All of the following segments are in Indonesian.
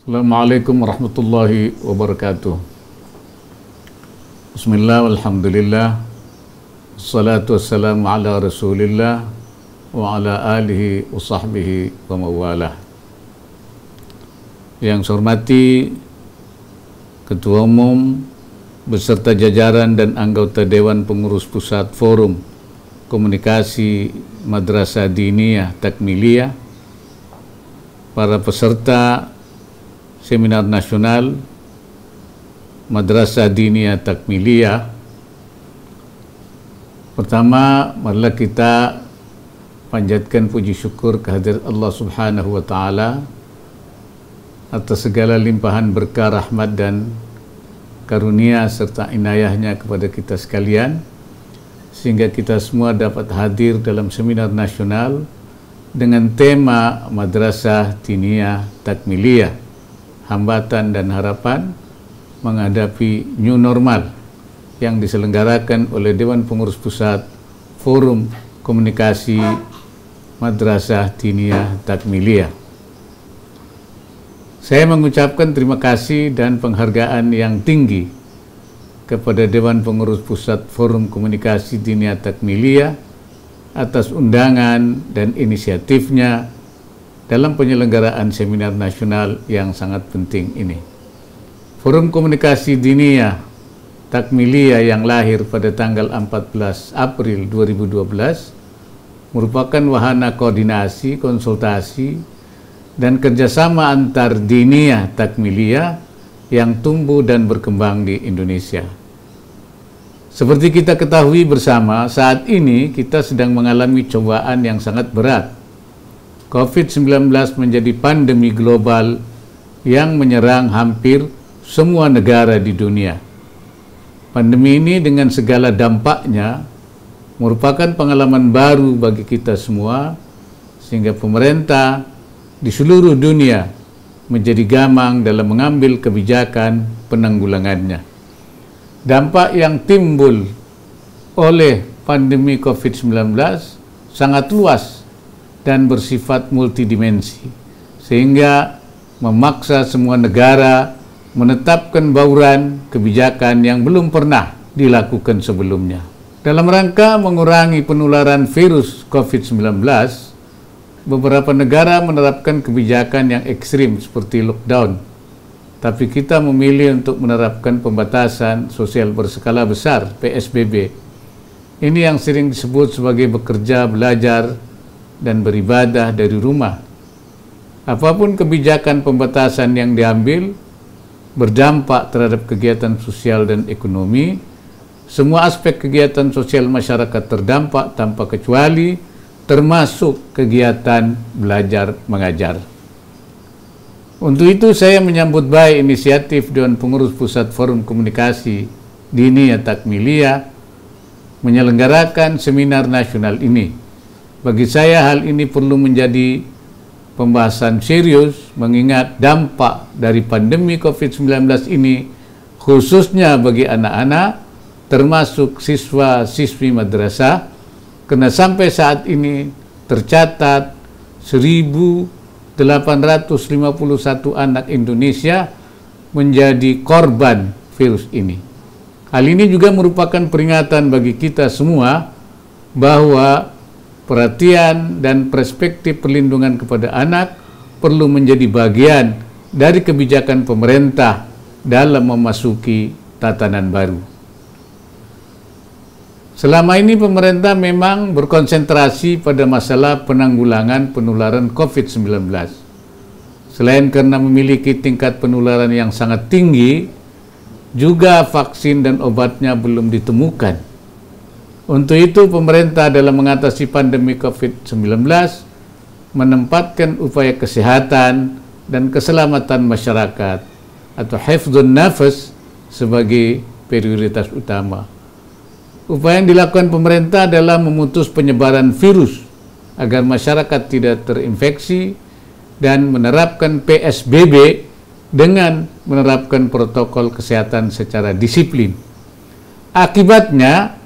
Assalamualaikum warahmatullahi wabarakatuh. Bismillah walhamdulillah. Assalatu wassalamu ala rasulillah wa ala alihi wa sahbihi wa mawalah. Yang saya hormati Ketua Umum beserta jajaran dan anggota Dewan Pengurus Pusat Forum Komunikasi Madrasah Diniyah Takmiliyah, para peserta Seminar Nasional Madrasah Diniyah Takmiliyah. Pertama, marilah kita panjatkan puji syukur kehadirat Allah Subhanahu wa Ta'ala atas segala limpahan berkah, rahmat dan karunia serta inayahnya kepada kita sekalian, sehingga kita semua dapat hadir dalam seminar nasional dengan tema Madrasah Diniyah Takmiliyah, hambatan dan harapan menghadapi new normal, yang diselenggarakan oleh Dewan Pengurus Pusat Forum Komunikasi Madrasah Diniyah Takmiliyah. Saya mengucapkan terima kasih dan penghargaan yang tinggi kepada Dewan Pengurus Pusat Forum Komunikasi Diniyah Takmiliyah atas undangan dan inisiatifnya dalam penyelenggaraan seminar nasional yang sangat penting ini. Forum Komunikasi Diniyah Takmiliyah yang lahir pada tanggal 14 April 2012 merupakan wahana koordinasi, konsultasi, dan kerjasama antar diniyah takmiliyah yang tumbuh dan berkembang di Indonesia. Seperti kita ketahui bersama, saat ini kita sedang mengalami cobaan yang sangat berat. COVID-19 menjadi pandemi global yang menyerang hampir semua negara di dunia. Pandemi ini dengan segala dampaknya merupakan pengalaman baru bagi kita semua, sehingga pemerintah di seluruh dunia menjadi gamang dalam mengambil kebijakan penanggulangannya. Dampak yang timbul oleh pandemi COVID-19 sangat luas dan bersifat multidimensi, sehingga memaksa semua negara menetapkan bauran kebijakan yang belum pernah dilakukan sebelumnya. Dalam rangka mengurangi penularan virus COVID-19, beberapa negara menerapkan kebijakan yang ekstrim seperti lockdown, tapi kita memilih untuk menerapkan pembatasan sosial berskala besar, PSBB. Ini yang sering disebut sebagai bekerja, belajar, dan beribadah dari rumah. Apapun kebijakan pembatasan yang diambil berdampak terhadap kegiatan sosial dan ekonomi. Semua aspek kegiatan sosial masyarakat terdampak tanpa kecuali, termasuk kegiatan belajar mengajar. Untuk itu saya menyambut baik inisiatif Dewan Pengurus Pusat Forum Komunikasi Diniyah Takmiliyah menyelenggarakan seminar nasional ini. Bagi saya hal ini perlu menjadi pembahasan serius, mengingat dampak dari pandemi COVID-19 ini khususnya bagi anak-anak, termasuk siswa-siswi madrasah, karena sampai saat ini tercatat 1.851 anak Indonesia menjadi korban virus ini. Hal ini juga merupakan peringatan bagi kita semua bahwa perhatian dan perspektif perlindungan kepada anak perlu menjadi bagian dari kebijakan pemerintah dalam memasuki tatanan baru. Selama ini pemerintah memang berkonsentrasi pada masalah penanggulangan penularan COVID-19. Selain karena memiliki tingkat penularan yang sangat tinggi, juga vaksin dan obatnya belum ditemukan. Untuk itu pemerintah dalam mengatasi pandemi COVID-19 menempatkan upaya kesehatan dan keselamatan masyarakat atau hifdzun nafas sebagai prioritas utama. Upaya yang dilakukan pemerintah adalah memutus penyebaran virus agar masyarakat tidak terinfeksi dan menerapkan PSBB dengan menerapkan protokol kesehatan secara disiplin. Akibatnya,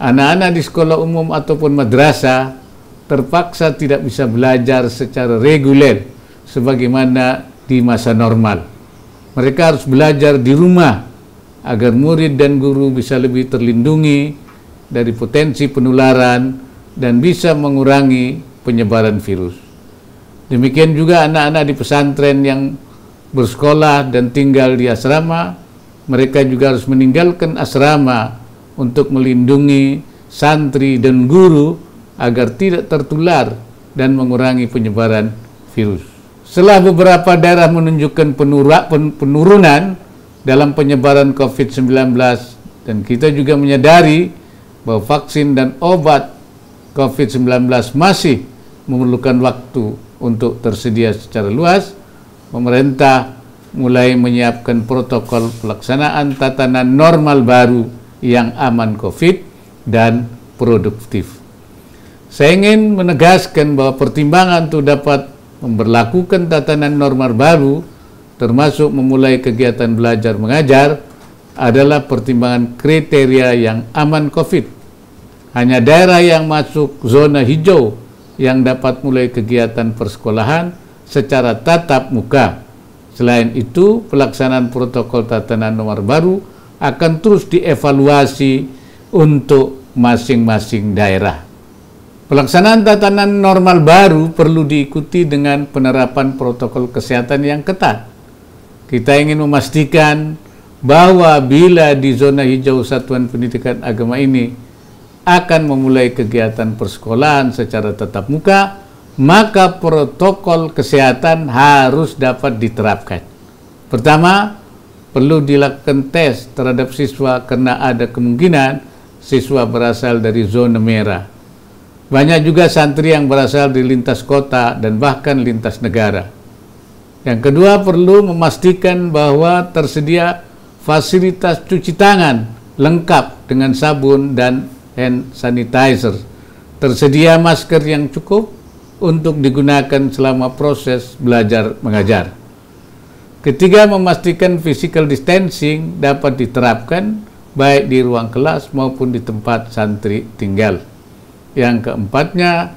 anak-anak di sekolah umum ataupun madrasah terpaksa tidak bisa belajar secara reguler sebagaimana di masa normal. Mereka harus belajar di rumah agar murid dan guru bisa lebih terlindungi dari potensi penularan dan bisa mengurangi penyebaran virus. Demikian juga anak-anak di pesantren yang bersekolah dan tinggal di asrama, mereka juga harus meninggalkan asrama untuk melindungi santri dan guru agar tidak tertular dan mengurangi penyebaran virus. Setelah beberapa daerah menunjukkan penurunan dalam penyebaran COVID-19 dan kita juga menyadari bahwa vaksin dan obat COVID-19 masih memerlukan waktu untuk tersedia secara luas, pemerintah mulai menyiapkan protokol pelaksanaan tatanan normal baru yang aman COVID dan produktif. Saya ingin menegaskan bahwa pertimbangan untuk dapat memberlakukan tatanan normal baru, termasuk memulai kegiatan belajar mengajar, adalah pertimbangan kriteria yang aman COVID. Hanya daerah yang masuk zona hijau yang dapat mulai kegiatan persekolahan secara tatap muka. Selain itu, pelaksanaan protokol tatanan normal baru akan terus dievaluasi untuk masing-masing daerah. Pelaksanaan tatanan normal baru perlu diikuti dengan penerapan protokol kesehatan yang ketat. Kita ingin memastikan bahwa bila di zona hijau Satuan Pendidikan Agama ini akan memulai kegiatan persekolahan secara tatap muka, maka protokol kesehatan harus dapat diterapkan. Pertama, perlu dilakukan tes terhadap siswa karena ada kemungkinan siswa berasal dari zona merah. Banyak juga santri yang berasal dari lintas kota dan bahkan lintas negara. Yang kedua, perlu memastikan bahwa tersedia fasilitas cuci tangan lengkap dengan sabun dan hand sanitizer. Tersedia masker yang cukup untuk digunakan selama proses belajar mengajar. Ketiga, memastikan physical distancing dapat diterapkan baik di ruang kelas maupun di tempat santri tinggal. Yang keempatnya,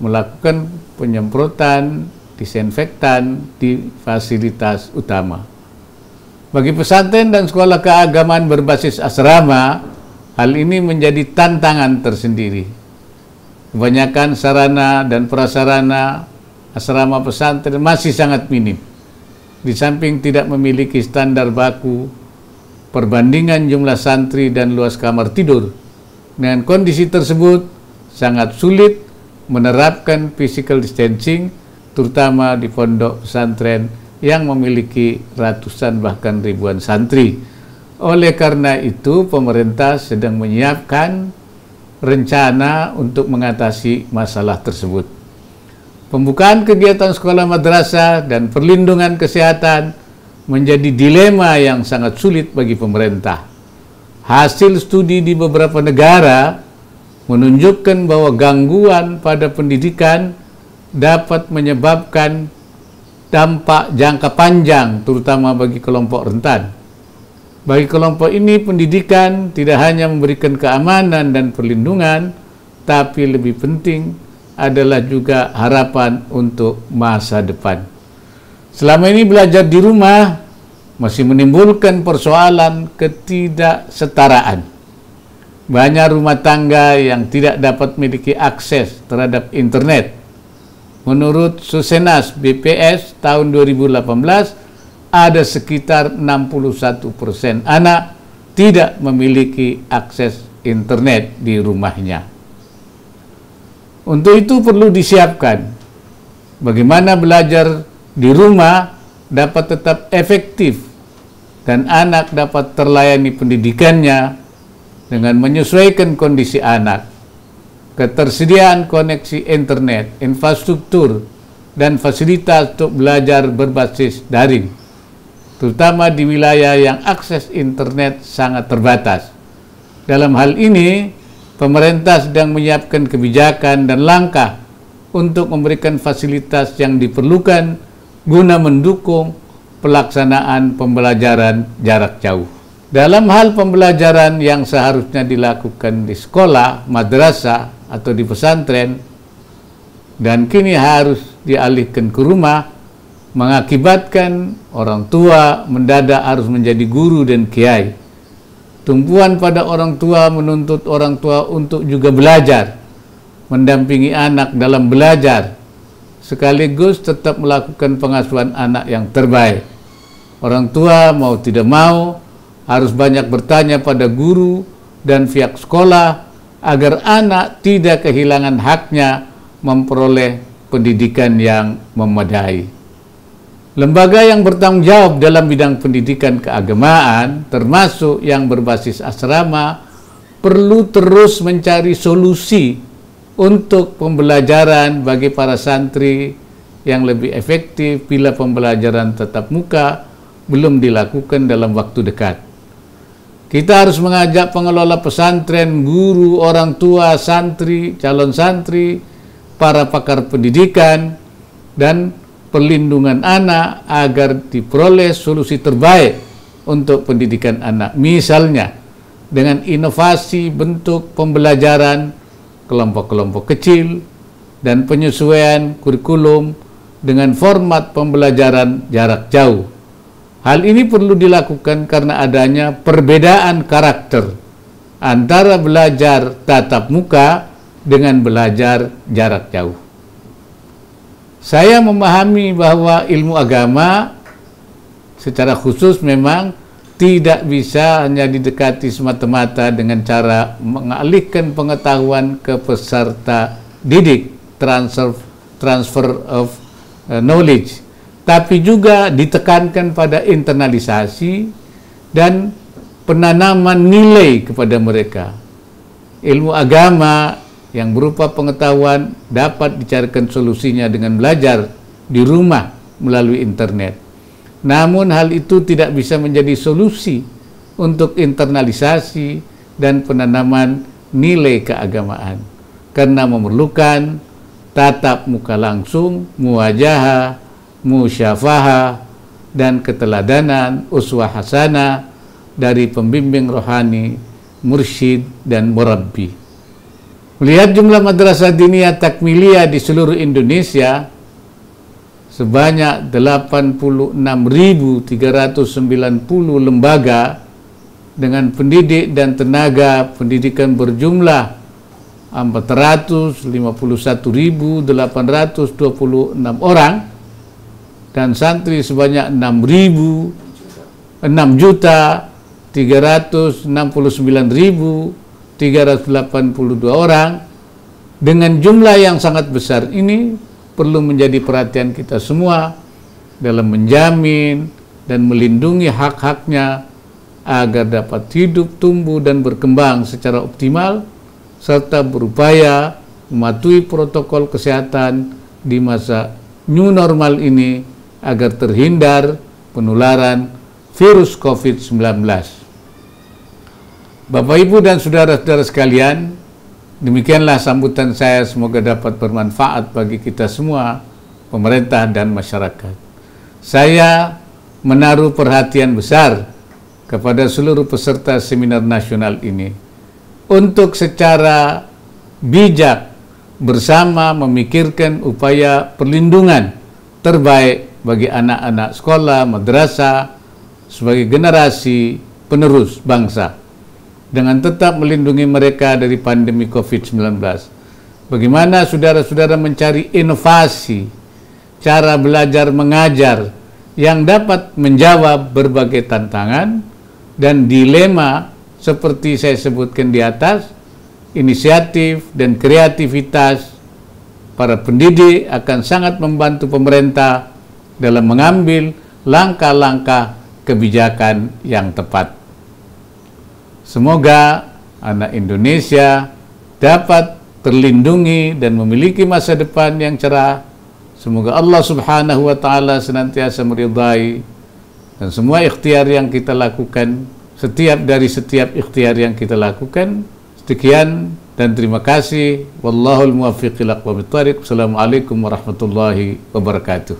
melakukan penyemprotan disinfektan di fasilitas utama. Bagi pesantren dan sekolah keagamaan berbasis asrama, hal ini menjadi tantangan tersendiri. Kebanyakan sarana dan prasarana asrama pesantren masih sangat minim. Di samping tidak memiliki standar baku perbandingan jumlah santri dan luas kamar tidur, dengan kondisi tersebut sangat sulit menerapkan physical distancing, terutama di pondok pesantren yang memiliki ratusan bahkan ribuan santri. Oleh karena itu, pemerintah sedang menyiapkan rencana untuk mengatasi masalah tersebut. Pembukaan kegiatan sekolah madrasah dan perlindungan kesehatan menjadi dilema yang sangat sulit bagi pemerintah. Hasil studi di beberapa negara menunjukkan bahwa gangguan pada pendidikan dapat menyebabkan dampak jangka panjang, terutama bagi kelompok rentan. Bagi kelompok ini, pendidikan tidak hanya memberikan keamanan dan perlindungan, tapi lebih penting adalah juga harapan untuk masa depan. Selama ini belajar di rumah masih menimbulkan persoalan ketidaksetaraan. Banyak rumah tangga yang tidak dapat memiliki akses terhadap internet. Menurut Susenas BPS tahun 2018, ada sekitar 61% anak tidak memiliki akses internet di rumahnya. Untuk itu perlu disiapkan bagaimana belajar di rumah dapat tetap efektif dan anak dapat terlayani pendidikannya dengan menyesuaikan kondisi anak. Ketersediaan koneksi internet, infrastruktur, dan fasilitas untuk belajar berbasis daring, terutama di wilayah yang akses internet sangat terbatas. Dalam hal ini, pemerintah sedang menyiapkan kebijakan dan langkah untuk memberikan fasilitas yang diperlukan guna mendukung pelaksanaan pembelajaran jarak jauh. Dalam hal pembelajaran yang seharusnya dilakukan di sekolah, madrasah, atau di pesantren, dan kini harus dialihkan ke rumah, mengakibatkan orang tua mendadak harus menjadi guru dan kiai. Tumpuan pada orang tua menuntut orang tua untuk juga belajar, mendampingi anak dalam belajar, sekaligus tetap melakukan pengasuhan anak yang terbaik. Orang tua mau tidak mau harus banyak bertanya pada guru dan pihak sekolah agar anak tidak kehilangan haknya memperoleh pendidikan yang memadai. Lembaga yang bertanggung jawab dalam bidang pendidikan keagamaan, termasuk yang berbasis asrama, perlu terus mencari solusi untuk pembelajaran bagi para santri yang lebih efektif bila pembelajaran tatap muka belum dilakukan dalam waktu dekat. Kita harus mengajak pengelola pesantren, guru, orang tua, santri, calon santri, para pakar pendidikan, dan perlindungan anak agar diperoleh solusi terbaik untuk pendidikan anak. Misalnya, dengan inovasi bentuk pembelajaran kelompok-kelompok kecil dan penyesuaian kurikulum dengan format pembelajaran jarak jauh. Hal ini perlu dilakukan karena adanya perbedaan karakter antara belajar tatap muka dengan belajar jarak jauh. Saya memahami bahwa ilmu agama secara khusus memang tidak bisa hanya didekati semata-mata dengan cara mengalihkan pengetahuan ke peserta didik, transfer of knowledge, tapi juga ditekankan pada internalisasi dan penanaman nilai kepada mereka. Ilmu agama yang berupa pengetahuan dapat dicarikan solusinya dengan belajar di rumah melalui internet. Namun hal itu tidak bisa menjadi solusi untuk internalisasi dan penanaman nilai keagamaan, karena memerlukan tatap muka langsung, muwajahah, musyafahah, dan keteladanan uswah hasanah dari pembimbing rohani, mursyid, dan murabbi. Melihat jumlah madrasah diniyah takmiliyah di seluruh Indonesia sebanyak 86.390 lembaga dengan pendidik dan tenaga pendidikan berjumlah 451.826 orang dan santri sebanyak 6.369.382 orang. Dengan jumlah yang sangat besar ini perlu menjadi perhatian kita semua dalam menjamin dan melindungi hak-haknya agar dapat hidup, tumbuh, dan berkembang secara optimal, serta berupaya mematuhi protokol kesehatan di masa new normal ini agar terhindar penularan virus COVID-19. Bapak, Ibu, dan saudara-saudara sekalian, demikianlah sambutan saya, semoga dapat bermanfaat bagi kita semua, pemerintah dan masyarakat. Saya menaruh perhatian besar kepada seluruh peserta seminar nasional ini untuk secara bijak bersama memikirkan upaya perlindungan terbaik bagi anak-anak sekolah, madrasah sebagai generasi penerus bangsa, dengan tetap melindungi mereka dari pandemi COVID-19. Bagaimana saudara-saudara mencari inovasi cara belajar mengajar yang dapat menjawab berbagai tantangan dan dilema seperti saya sebutkan di atas. Inisiatif dan kreativitas para pendidik akan sangat membantu pemerintah dalam mengambil langkah-langkah kebijakan yang tepat. Semoga anak Indonesia dapat terlindungi dan memiliki masa depan yang cerah. Semoga Allah Subhanahu wa Ta'ala senantiasa meridai dan semua ikhtiar yang kita lakukan, setiap ikhtiar yang kita lakukan. Sekian dan terima kasih. Wallahul muwaffiq ila aqwamit thariq. Assalamualaikum warahmatullahi wabarakatuh.